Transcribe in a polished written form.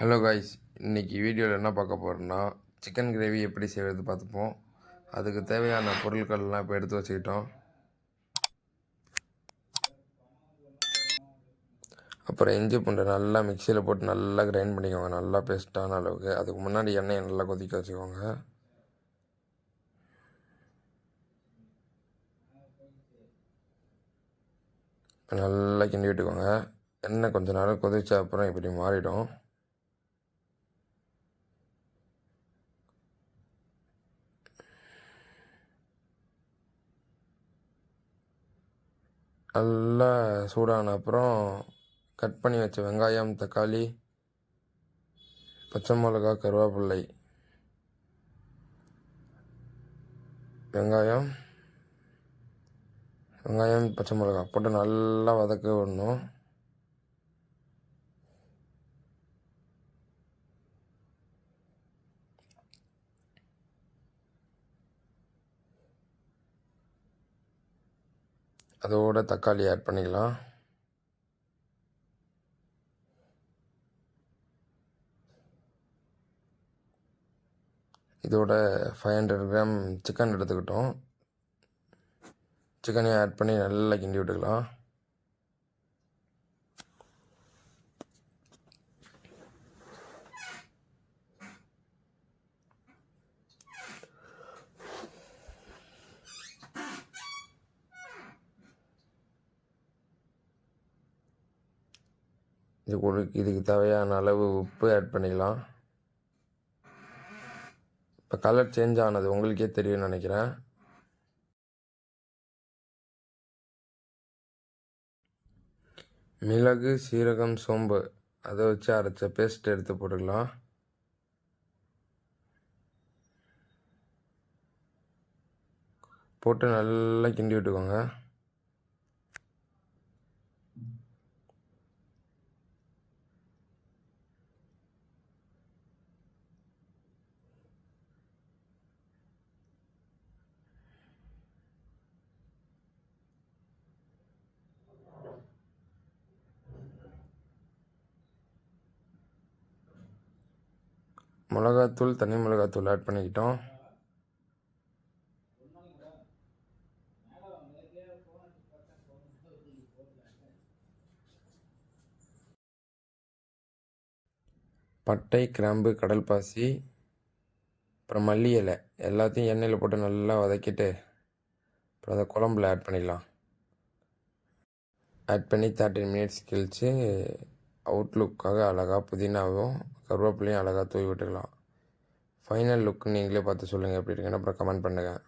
Hello guys, இன்றைக்கி வீடியோவில் என்ன பார்க்க போகிறோன்னா சிக்கன் கிரேவி எப்படி செய்வது பார்த்துப்போம். அதுக்கு தேவையான பொருட்கள்லாம் இப்போ எடுத்து வச்சுக்கிட்டோம். அப்புறம் இஞ்சி பூண்டை நல்லா மிக்சியில் போட்டு நல்லா கிரைண்ட் பண்ணிக்கோங்க, நல்லா பேஸ்ட்டான அளவுக்கு. அதுக்கு முன்னாடி எண்ணெயை நல்லா கொதிக்க வச்சுக்கோங்க. நல்லா கிண்டி விட்டுக்கோங்க. எண்ணெய் கொஞ்சம் நேரம் கொதிச்ச அப்புறம் இப்படி மாறிடும். நல்லா சூடான அப்புறம் கட் பண்ணி வச்ச வெங்காயம், தக்காளி, பச்சை மிளகா, கருவேப்பிள்ளை, வெங்காயம் பச்சை மிளகா போட்டு நல்லா வதக்க விடணும். அதோட தக்காளி ஆட் பண்ணிக்கலாம். இதோட 500 கிராம் சிக்கன் எடுத்துக்கிட்டோம். சிக்கனையும் ஆட் பண்ணி நல்லா கிண்டி விட்டுக்கலாம். இதுக்கு தேவையான அளவு உப்பு ஆட் பண்ணிக்கலாம். இப்போ கலர் சேஞ்ச் ஆனது உங்களுக்கே தெரியும்னு நினைக்கிறேன். மிளகு, சீரகம், சோம்பு அதை வச்சு அரைச்ச பேஸ்ட் எடுத்து போட்டுக்கலாம். போட்டு நல்லா கிண்டி விட்டுக்கோங்க. மிளகாத்தூள், தனி மிளகாத்தூள் ஆட் பண்ணிக்கிட்டோம். பட்டை, கிராம்பு, கடல் பாசி, அப்புறம் மல்லி இலை எல்லாத்தையும் எண்ணெயில் போட்டு நல்லா வதக்கிட்டு அப்புறம் அதை குழம்புல ஆட் பண்ணிக்கலாம். ஆட் பண்ணி 30 மினிட்ஸ் கழித்து அவுட்லுக்காக அழகாக புதினாவும் கருவேப்பிலையும் அழகாக தூவி விட்டுக்கலாம். ஃபைனல் லுக் நீங்களே பார்த்து சொல்லுங்கள் எப்படி இருக்குன்னு, அப்புறம் கமெண்ட் பண்ணுங்கள்.